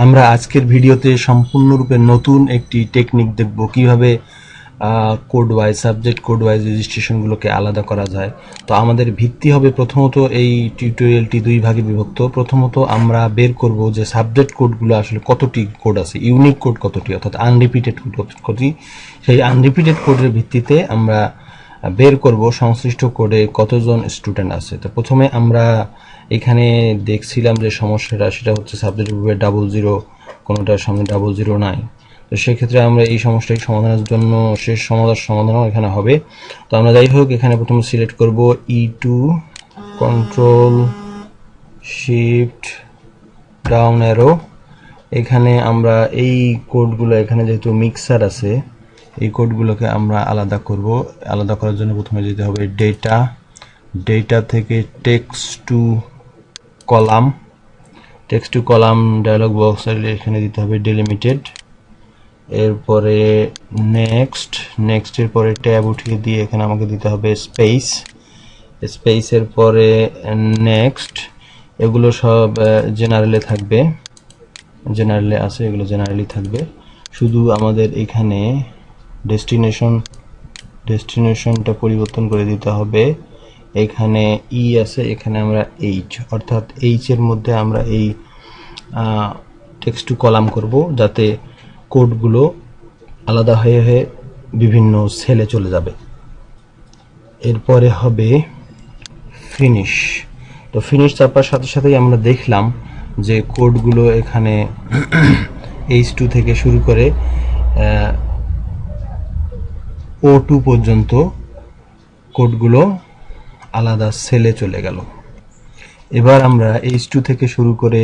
আমরা আজকের ভিডিওতে সম্পূর্ণরূপে নতুন একটি টেকনিক দেখব কিভাবে code wise subject code wise রেজিস্ট্রেশনগুলোকে আলাদা করা যায়। তো আমাদের ভিত্তি হবে প্রথমত এই টিউটোরিয়ালটি দুই ভাগে বিভক্ত। প্রথমত আমরা বের করব যে সাবজেক্ট কোডগুলো আসলে কতটি কোড আছে, ইউনিক কোড কতটি, অর্থাৎ আনরিপিটেড কোড কতটি। সেই আনরিপিটেড কোডের ভিত্তিতে আমরা বের করব সংশ্লিষ্ট কোডে কতজন স্টুডেন্ট আছে। তো প্রথমে আমরা এখানে দেখছিলাম যে সমস্যাটা সেটা হচ্ছে সাবজেক্ট গ্রুপে 00, কোনোটার সামনে 00 নাই। তো সেক্ষেত্রে আমরা এই সমস্যাটি সমাধানের জন্য শেষ সমাধানও এখানে হবে। তো আমরা যাই হোক এখানে প্রথমে সিলেক্ট করব E2 control shift down arrow. এখানে আমরা এই কোডগুলো, এখানে যেহেতু মিক্সার আছে, এই কোডগুলোকে আমরা আলাদা করব। আলাদা করার জন্য প্রথমে যেতে হবে ডেটা থেকে টেক্সট টু কলাম ডায়লগ বক্সের এখানে দিতে হবে ডিলিমিটেড। এরপরে নেক্সটের পরে ট্যাব উঠিয়ে দিয়ে এখানে আমাকে দিতে হবে স্পেসের পরে নেক্সট। এগুলো সব জেনারেলে থাকবে, জেনারেলে আছে, এগুলো জেনারেলি থাকবে। শুধু আমাদের এখানে ডেস্টিনেশনটা পরিবর্তন করে দিতে হবে। এখানে ই আছে, এখানে আমরা এইচ, অর্থাৎ এইচ এর মধ্যে আমরা এই টেক্সট টু কলাম করব যাতে কোডগুলো আলাদা হয়ে হয়ে বিভিন্ন সেলে চলে যাবে। এরপরে হবে ফিনিশ। তো ফিনিশ চাপার সাথে সাথেই আমরা দেখলাম যে কোডগুলো এখানে H2 থেকে শুরু করে O2 পর্যন্ত কোডগুলো আলাদা সেলে চলে গেল। এবার আমরা H2 থেকে শুরু করে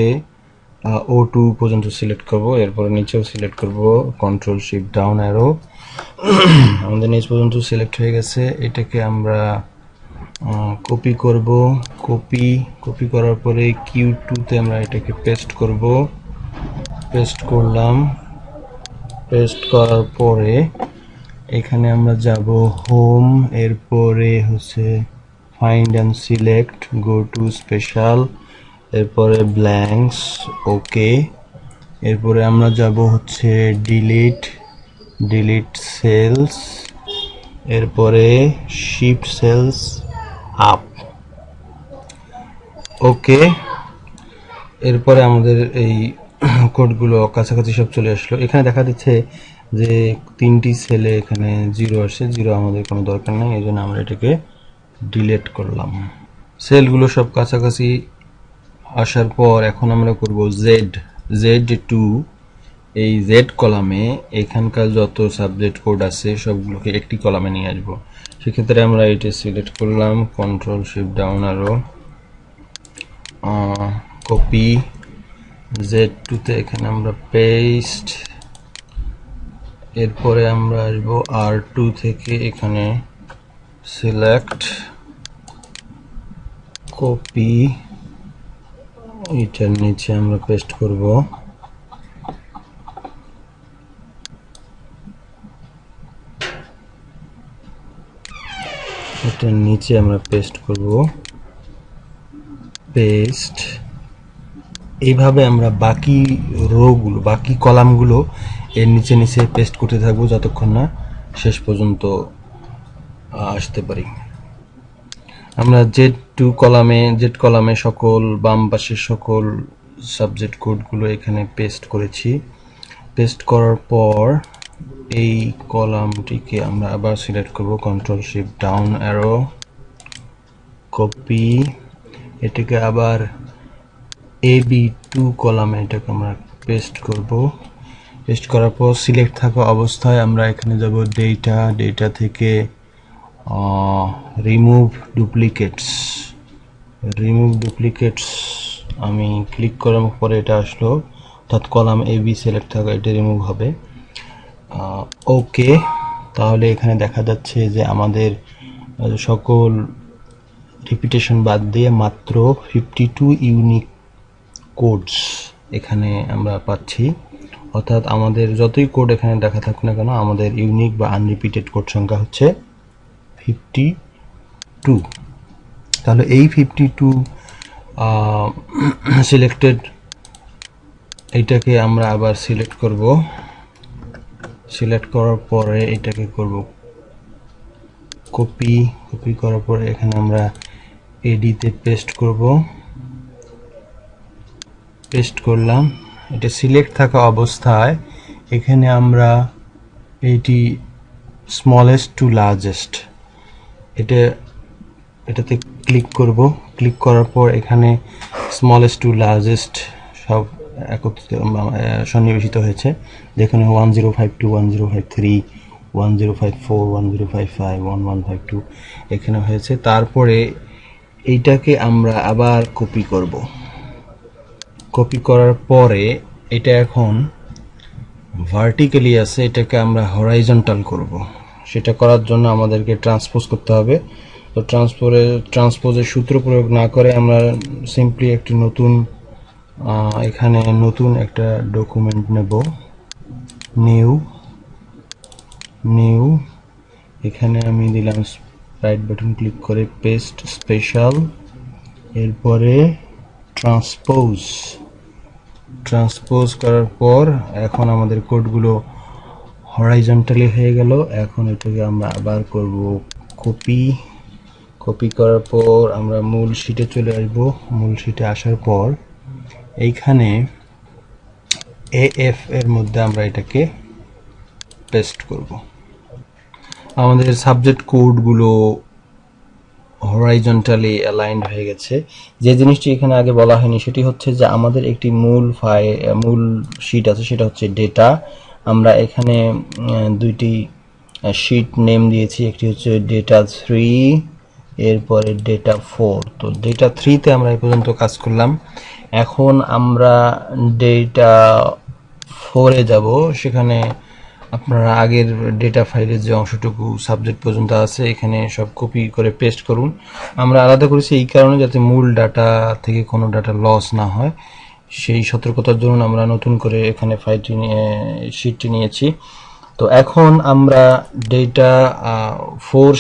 O2 পর্যন্ত সিলেক্ট করব, এরপর নিচেও সিলেক্ট করব, কন্ট্রোল শিফট ডাউন অ্যারো। আমাদের নিচ পর্যন্ত সিলেক্ট হয়ে গেছে। এটাকে আমরা কপি করব, কপি করার পরে Q2 তে আমরা এটাকে পেস্ট করব। পেস্ট করলাম। পেস্ট করার পরে এখানে আমরা যাব হোম, এরপরে হচ্ছে find and select, go to special, এরপরে ব্ল্যাঙ্কস, ওকে। এরপরে আমরা যাব হচ্ছে ডিলিট সেলস, এরপরে শিফট সেলস আপ, ওকে। এরপরে আমাদের এই কোডগুলো কাছাকাছি সব চলে আসলো। এখানে দেখা দিচ্ছে যে 3টি সেলে এখানে 0 আসছে, 0 আমাদের কোনো দরকার নেই, এই জন্য আমরা এটাকে ডিলিট করলাম। সেলগুলো সব কাছাকাছি আসার পর এখন আমরা করব Z2, এই Z কলামে এখানকার যত সাবজেক্ট কোড আছে সবগুলোকে একটি কলামে নিয়ে আসবো। সেক্ষেত্রে আমরা এটা সিলেক্ট করলাম, control shift down arrow, copy, Z2 তে এখানে আমরা পেস্ট। এরপরে আমরা আসবো R2 থেকে এখানে সিলেক্ট, কপি, এটার নিচে আমরা পেস্ট করব। এটার নিচে আমরা পেস্ট করব, পেস্ট। এইভাবে আমরা বাকি রোগুলো, বাকি কলামগুলো এর নিচে নিচে পেস্ট করতে থাকবো যতক্ষণ না শেষ পর্যন্ত আসতে পারি। আমরা জেড কলামে সকল বাম পাশের সকল সাবজেক্ট কোডগুলো এখানে পেস্ট করেছি। পেস্ট করার পর এই কলামটিকে আমরা আবার সিলেক্ট করব, control shift down arrow, copy, এটাকে আবার AB2 কলামে এটাকে আমরা পেস্ট করব। পেস্ট করার পর সিলেক্ট থাকা অবস্থায় আমরা এখানে যাব ডেটা থেকে রিমুভ ডুপ্লিকেটস, আমি ক্লিক করার পরে এটা আসলো, অর্থাৎ কলাম AB সিলেক্ট থাকা এটা রিমুভ হবে, ওকে। তাহলে এখানে দেখা যাচ্ছে যে আমাদের সকল রিপিটেশন বাদ দিয়ে মাত্র 52 ইউনিক কোডস এখানে আমরা পাচ্ছি। অর্থাৎ আমাদের যতই কোড এখানে দেখা থাকুক না কেন, আমাদের ইউনিক বা আনরিপিটেড কোড সংখ্যা হচ্ছে 52। তাহলে এই 52 সিলেক্টেড এইটাকে আমরা আবার সিলেক্ট করব। সিলেক্ট করার পরে এটাকে করব কপি। কপি করার পরে এখানে আমরা এডিতে পেস্ট করব। পেস্ট করলাম। এটা সিলেক্ট থাকা অবস্থায় এখানে আমরা এইটি স্মলেস্ট টু লার্জেস্ট এটাতে ক্লিক করব। ক্লিক করার পর এখানে স্মলেস্ট টু লার্জেস্ট সব একত্রিত সন্নিবেশিত হয়েছে। যেখানে 1052, 1053, 1054, 1055, 1152 এখানে হয়েছে। তারপরে এইটাকে আমরা আবার কপি করব। কপি করার পরে এটা এখন ভার্টিক্যালি আছে, এটাকে আমরা হরাইজন্টাল করব। সেটা করার জন্য আমাদেরকে ট্রান্সপোজ করতে হবে। তো ট্রান্সপোজের সূত্র প্রয়োগ না করে আমরা সিম্পলি একটি নতুন এখানে নতুন একটা ডকুমেন্ট নেব। নিউ এখানে আমি দিলাম রাইট বাটন ক্লিক করে পেস্ট স্পেশাল, এরপরে ট্রান্সপোজ করার পর এখন আমাদের কোডগুলো হরাইজন্টালি হয়ে গেল। এখন এটাকে আমরা আবার করব কপি করার পর আমরা মূল শিটে চলে আসব। মূল শিটে আসার পর এইখানে এএফ এর মধ্যে আমরা এটাকে পেস্ট করব। আমাদের সাবজেক্ট কোডগুলো হরাইজন্টালি অ্যালাইন্ড হয়ে গেছে। যে জিনিসটি এখানে আগে বলা হয়নি সেটি হচ্ছে যে আমাদের একটি মূল শিট আছে, সেটা হচ্ছে ডেটা। আমরা এখানে দুইটি শিট নেম দিয়েছি, একটি হচ্ছে ডেটা 3, এরপরে ডেটা 4। তো ডেটা 3-তে আমরা এই পর্যন্ত কাজ করলাম। এখন আমরা ডেটা 4-এ যাব। সেখানে আপনারা আগের ডেটা ফাইলের যে অংশটুকু সাবজেক্ট পর্যন্ত আছে এখানে সব কপি করে পেস্ট করুন। আমরা আলাদা করেছি এই কারণে যাতে মূল ডাটা থেকে কোনো ডাটা লস না হয়, সেই সতর্কতার জন্য আমরা নতুন করে এখানে শিটটি নিয়েছি। তো এখন আমরা ডেটা 4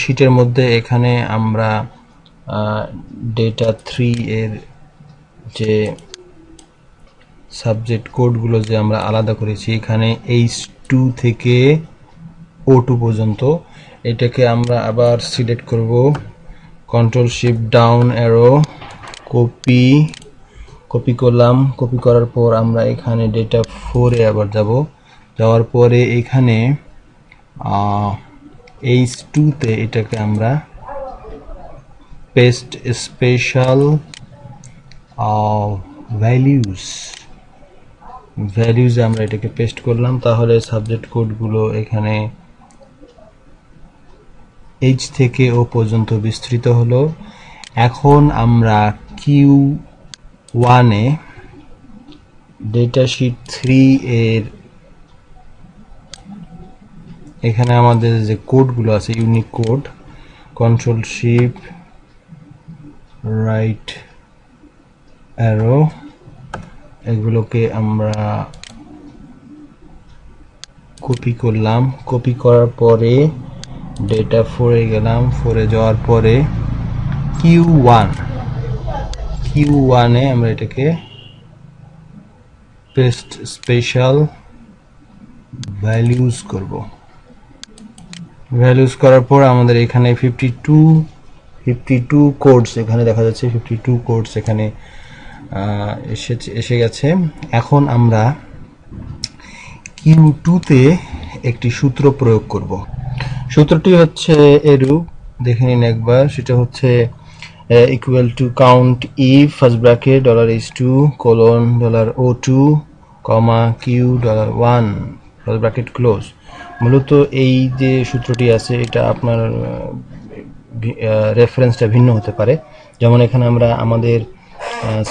শিটের মধ্যে এখানে আমরা ডেটা 3 এর যে সাবজেক্ট কোডগুলো যে আমরা আলাদা করেছি এখানে H2 থেকে O2 পর্যন্ত, এটাকে আমরা আবার সিলেক্ট করব। Control shift down arrow, copy করলাম। কপি করার পর আমরা এখানে ডেটা 4-এ আবার যাওয়ার পরে এখানে H2-তে এটাকে আমরা পেস্ট স্পেশাল ভ্যালিউজ আমরা এটাকে পেস্ট করলাম। তাহলে সাবজেক্ট কোডগুলো এখানে H থেকে O পর্যন্ত বিস্তৃত হলো। এখন আমরা Q1-এ ডেটা শিট 3 এর এখানে আমাদের যে কোডগুলো আছে unique code, control shift right arrow, এগুলোকে আমরা কপি করলাম। কপি করার পরে ডেটা 4-এ গেলাম। 4-এ যাওয়ার পরে Q1-এ আমরা এটাকে পেস্ট স্পেশাল ভ্যালিউজ করব। ভ্যালিউজ করার পর আমাদের এখানে 52 কোডস এখানে দেখা যাচ্ছে। 52 কোডস এখানে এসে গেছে। এখন আমরা Q2-তে একটি সূত্র প্রয়োগ করব। সূত্রটি হচ্ছে এরূপ, দেখে নিন একবার। সেটা হচ্ছে equal to count if first bracket $h2 $o2 Q$1 first bracket close. মূলত এই যে সূত্রটি আছে এটা আপনার রেফারেন্সটা ভিন্ন হতে পারে। যেমন এখানে আমরা আমাদের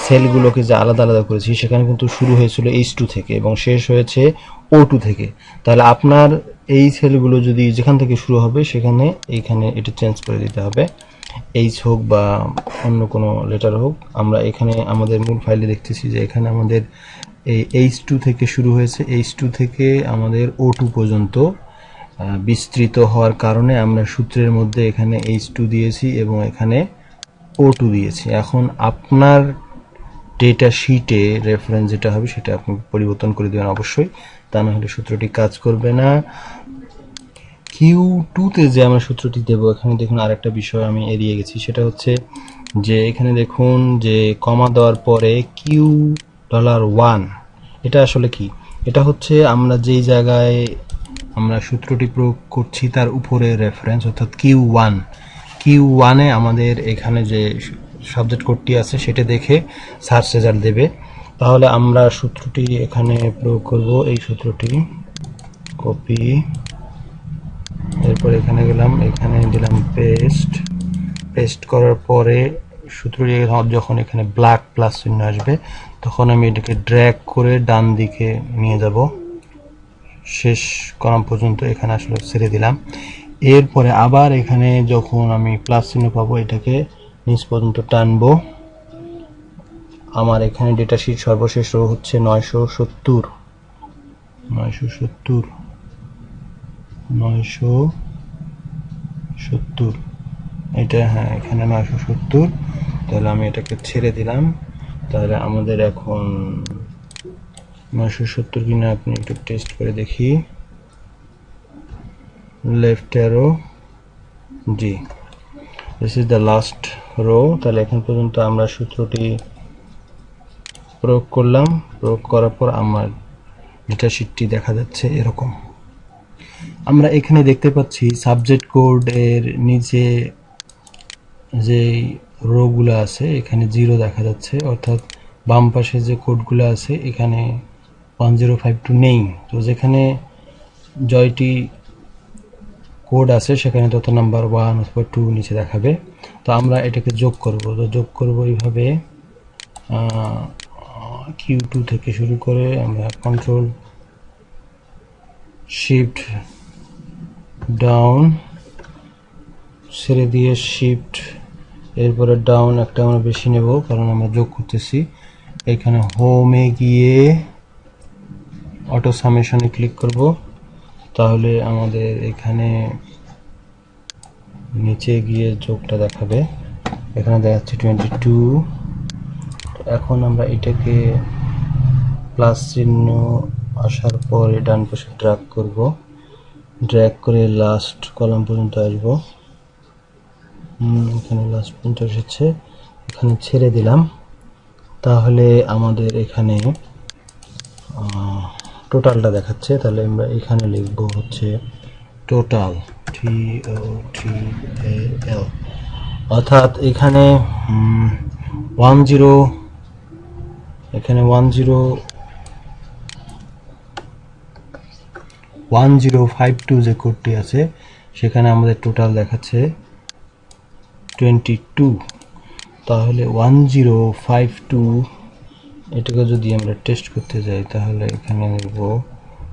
সেলগুলোকে যে আলাদা আলাদা করেছি সেখানে কিন্তু শুরু হয়েছিল H2 থেকে এবং শেষ হয়েছে O2 থেকে। তাহলে আপনার এই সেলগুলো যদি যেখান থেকে শুরু হবে এইখানে এটা চেঞ্জ করে দিতে হবে, H হোক বা অন্য কোনো লেটার হোক। আমরা এখানে আমাদের মূল ফাইলে দেখতেছি যে এখানে আমাদের এই H2 থেকে শুরু হয়েছে, H2 থেকে আমাদের O2 পর্যন্ত বিস্তৃত হওয়ার কারণে আমরা সূত্রের মধ্যে এখানে H2 দিয়েছি এবং এখানে O2 দিয়েছি। এখন আপনার ডেটা শিটে রেফারেন্স যেটা হবে সেটা আপনি পরিবর্তন করে দেবেন অবশ্যই, তা না হলে সূত্রটি কাজ করবে না। Q2-তে যে আমরা সূত্রটি দেব, এখানে দেখুন আরেকটা বিষয় আমি এড়িয়ে গেছি, সেটা হচ্ছে যে এখানে দেখুন যে কমা দেওয়ার পরে $1, এটা আসলে কি? এটা হচ্ছে আমরা যেই জায়গায় আমরা সূত্রটি প্রয়োগ করছি তার উপরে রেফারেন্স, অর্থাৎ Q1-এ আমাদের এখানে যে সাবজেক্ট কোডটি আছে সেটা দেখে সার্চ রেজাল্ট দেবে। তাহলে আমরা সূত্রটি এখানে প্রয়োগ করব, এই সূত্রটি কপি, এরপর এখানে গেলাম, এখানে দিলাম পেস্ট করার পরে সূত্রটি যখন এখানে ব্ল্যাক প্লাস চিহ্ন আসবে তখন আমি এটাকে ড্র্যাগ করে ডান দিকে নিয়ে যাব, শেষ কলাম পর্যন্ত এখানে আসলে ছেড়ে দিলাম। এরপরে আবার এখানে যখন আমি প্লাস চিহ্ন পাবো এটাকে নিচ পর্যন্ত টানবো। আমার এখানে ডেটা শিট সর্বশেষ রো হচ্ছে 970, এটা, হ্যাঁ এখানে 970। তাহলে আমি এটাকে ছেড়ে দিলাম। তাহলে আমাদের এখন 970 কিনা আপনি একটু টেস্ট করে দেখি, লেফট অ্যারো, জি, this is the last row. তাহলে এখন পর্যন্ত আমরা সূত্রটি প্রয়োগ করলাম, প্রয়োগ করার পর আমার ডেটা শিটটি দেখা যাচ্ছে এরকম। আমরা এখানে দেখতে পাচ্ছি সাবজেক্ট কোড এর নিচে যে রোগুলো আছে এখানে 0 দেখা যাচ্ছে, অর্থাৎ বাম পাশে যে কোডগুলো আছে এখানে 1052 নেই। তো যেখানে জয়টি কোড আছে সেখানে তত নাম্বার 1 অথবা 2 নিচে দেখাবে। তো আমরা এটাকে যোগ করব, তো যোগ করব এইভাবে Q2 থেকে শুরু করে আমরা কন্ট্রোল শিফট ডাউন ছেড়ে দিয়ে শিফট, এরপরে ডাউন একটা আমরা বেশি নেব কারণ আমরা যোগ করতেছি। এখানে হোমে গিয়ে অটো সামেশনে ক্লিক করব, তাহলে আমাদের এখানে নিচে গিয়ে যোগটা দেখাবে, এখানে দেখাচ্ছে 22। এখন আমরা এটাকে প্লাস চিহ্ন আসার পরে ডান পাশে ড্র্যাগ করব, ড্র্যাগ করে লাস্ট কলাম পর্যন্ত আসব, এখানে লাস্ট পর্যন্ত এসেছে, এখানে ছেড়ে দিলাম। তাহলে আমাদের এখানে টোটালটা দেখাচ্ছে। তাহলে আমরা এখানে লিখব হচ্ছে টোটাল, TOTAL, অর্থাৎ এখানে 1052 যে কোডটি আছে সেখানে আমাদের টোটাল দেখাচ্ছে 22। তাহলে 1052 এটাকে যদি আমরা টেস্ট করতে যাই তাহলে এখানে লিখব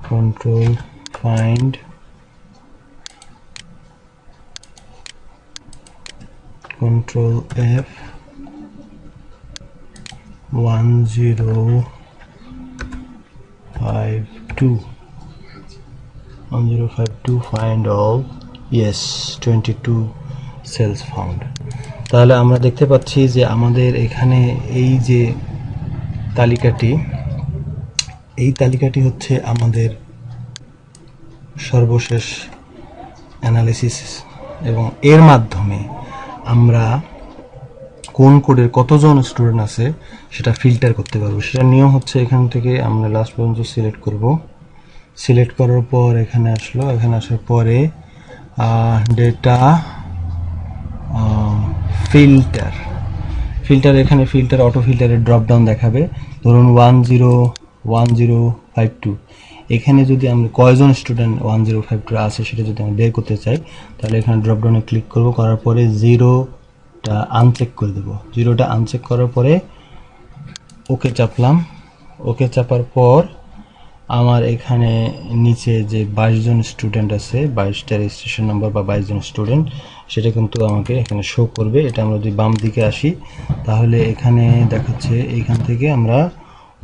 control find control F 1052 find all, yes 22 cells found। তাহলে আমরা দেখতে পাচ্ছি যে আমাদের এখানে এই যে তালিকাটি হচ্ছে আমাদের সর্বশেষ অ্যানালিসিস, এবং এর মাধ্যমে আমরা কোন কোডের কতজন স্টুডেন্ট আছে সেটা ফিল্টার করতে পারবো। সেটার নিয়ম হচ্ছে এখান থেকে আমরা লাস্ট পর্যন্ত সিলেক্ট করব, সিলেক্ট করার পর এখানে আসলো, এখানে আসার পরে ডেটা ফিল্টার, এখানে ফিল্টার অটো ফিল্টারের ড্রপ ডাউন দেখাবে। ধরুন 1052, এখানে যদি আমরা কয়জন স্টুডেন্ট 1052 আছে সেটা যদি আমরা বের করতে চাই তাহলে এখানে ড্রপ ডাউনে ক্লিক করব, করার পরে 0টা আনচেক করে দেব। 0টা আনচেক করার পরে ওকে চাপলাম, ওকে চাপার পর আমার এখানে নিচে যে 22 জন স্টুডেন্ট আছে, 22টা রেজিস্ট্রেশন নাম্বার বা 22 জন স্টুডেন্ট, সেটা কিন্তু আমাকে এখানে শো করবে। এটা আমরা যদি বাম দিকে আসি তাহলে এখানে দেখাচ্ছে এইখান থেকে আমরা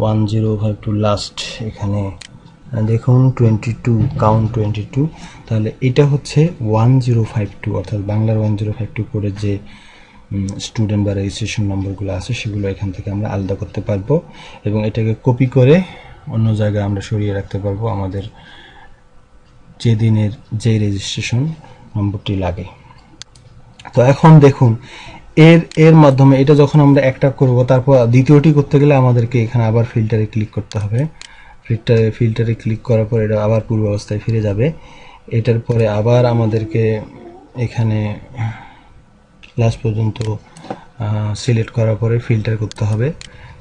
1052 লাস্ট, এখানে দেখুন 22, কাউন্ট 22। তাহলে এটা হচ্ছে 1052, অর্থাৎ বাংলার 1052 কোডের যে স্টুডেন্ট বা রেজিস্ট্রেশন নম্বরগুলো আছে সেগুলো এখান থেকে আমরা আলাদা করতে পারবো এবং এটাকে কপি করে অন্য জায়গায় আমরা সরিয়ে রাখতে পারবো আমাদের যে দিনের যে রেজিস্ট্রেশন নম্বরটি লাগে। তো এখন দেখুন এর মাধ্যমে এটা যখন আমরা একটা করব, তারপর দ্বিতীয়টি করতে গেলে আমাদেরকে এখানে আবার ফিল্টারে ক্লিক করতে হবে। ফিল্টারে ক্লিক করার পর এটা আবার পূর্বাবস্থায় ফিরে যাবে। এটার পরে আবার আমাদেরকে এখানে লাস্ট পর্যন্ত সিলেক্ট করার পরে ফিল্টার করতে হবে।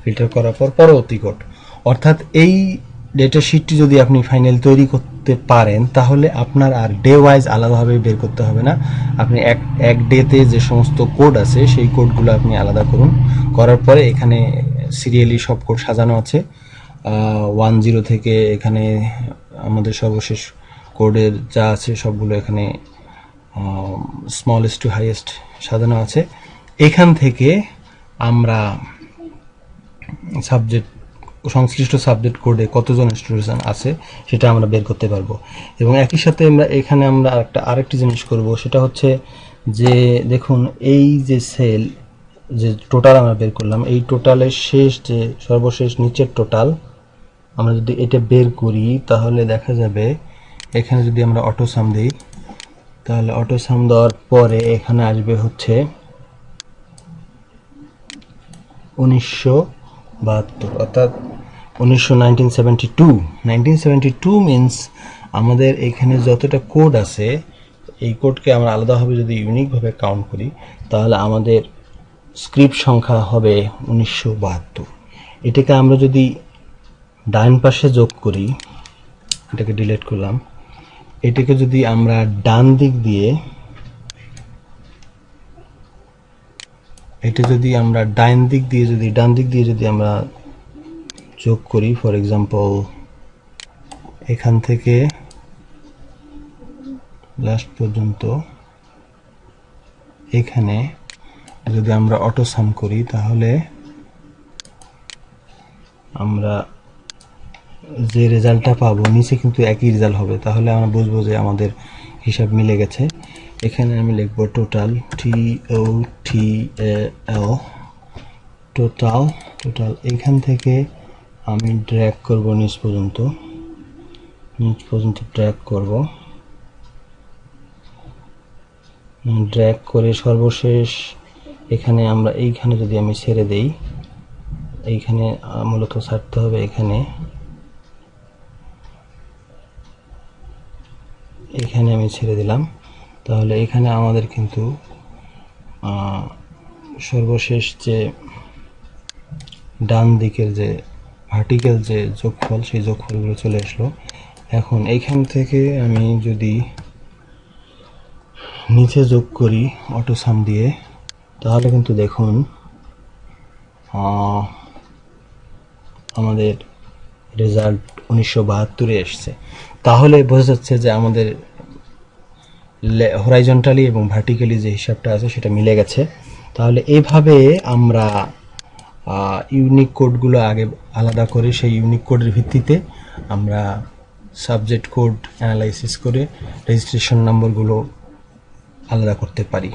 ফিল্টার করার পর পরবর্তী কোড, অর্থাৎ এই ডেটা শিটটি যদি আপনি ফাইনাল তৈরি করতে পারেন তাহলে আপনার আর ডে ওয়াইজ আলাদাভাবে বের করতে হবে না। আপনি এক ডেতে যে সমস্ত কোড আছে সেই কোডগুলো আপনি আলাদা করুন। করার পরে এখানে সিরিয়ালি সব কোড সাজানো আছে 10 থেকে এখানে আমাদের সর্বশেষ কোডের যা আছে সবগুলো এখানে স্মলেস্ট টু হাইয়েস্ট সাজানো আছে। এখান থেকে আমরা সংশ্লিষ্ট সাবজেক্ট কোডে কতজন স্টুডেন্ট আছে সেটা আমরা বের করতে পারবো। এবং একই সাথে আমরা আরেকটি জিনিস করব, সেটা হচ্ছে যে দেখুন এই যে সেল যে টোটাল আমরা বের করলাম, এই টোটালের যে সর্বশেষ নিচের টোটাল আমরা যদি এটা বের করি তাহলে দেখা যাবে এখানে যদি আমরা অটো সাম দিই তাহলে অটো সাম দেওয়ার পরে এখানে আসবে হচ্ছে 1972, অর্থাৎ 1972 মিনস আমাদের এখানে যতটা কোড আছে এই কোডকে আমরা আলাদাভাবে যদি ইউনিকভাবে কাউন্ট করি তাহলে আমাদের স্ক্রিপ্ট সংখ্যা হবে 1972। এটাকে আমরা যদি ডান পাশে যোগ করি, এটাকে ডিলিট করলাম, এটাকে যদি আমরা ডান দিক দিয়ে যদি আমরা যোগ করি, ফর এক্সাম্পল এখান থেকে লাস্ট পর্যন্ত এখানে যদি আমরা অটো সাম করি তাহলে আমরা যে রেজাল্টটা পাবো নিচে কিন্তু একই রেজাল্ট হবে। তাহলে আমরা বুঝবো যে আমাদের হিসাব মিলে গেছে। এখানে আমি লিখব টোটাল, TOTAL, টোটাল। এখান থেকে আমি ড্র্যাগ করব নিচ পর্যন্ত ড্র্যাগ করব, ড্র্যাগ করে সর্বশেষ এখানে আমরা এইখানে যদি আমি ছেড়ে দেই, এইখানে মূলত ছাড়তে হবে, এখানে আমি ছেড়ে দিলাম। তাহলে এখানে আমাদের কিন্তু সর্বশেষ যে ডান দিকের যে ভার্টিক্যাল যে যোগফল সেই যোগফলগুলো চলে আসলো। এখন এইখান থেকে আমি যদি নিচে যোগ করি অটো সাম দিয়ে তাহলে কিন্তু দেখুন আমাদের রেজাল্ট 1972 এসছে। তাহলে বোঝা যাচ্ছে যে আমাদের হরাইজন্টালি এবং ভার্টিক্যালি যে হিসাবটা আছে সেটা মিলে গেছে। তাহলে এইভাবে আমরা ইউনিক কোডগুলো আগে আলাদা করে সেই ইউনিক কোডের ভিত্তিতে আমরা সাবজেক্ট কোড অ্যানালাইসিস করে রেজিস্ট্রেশন নম্বরগুলো আলাদা করতে পারি।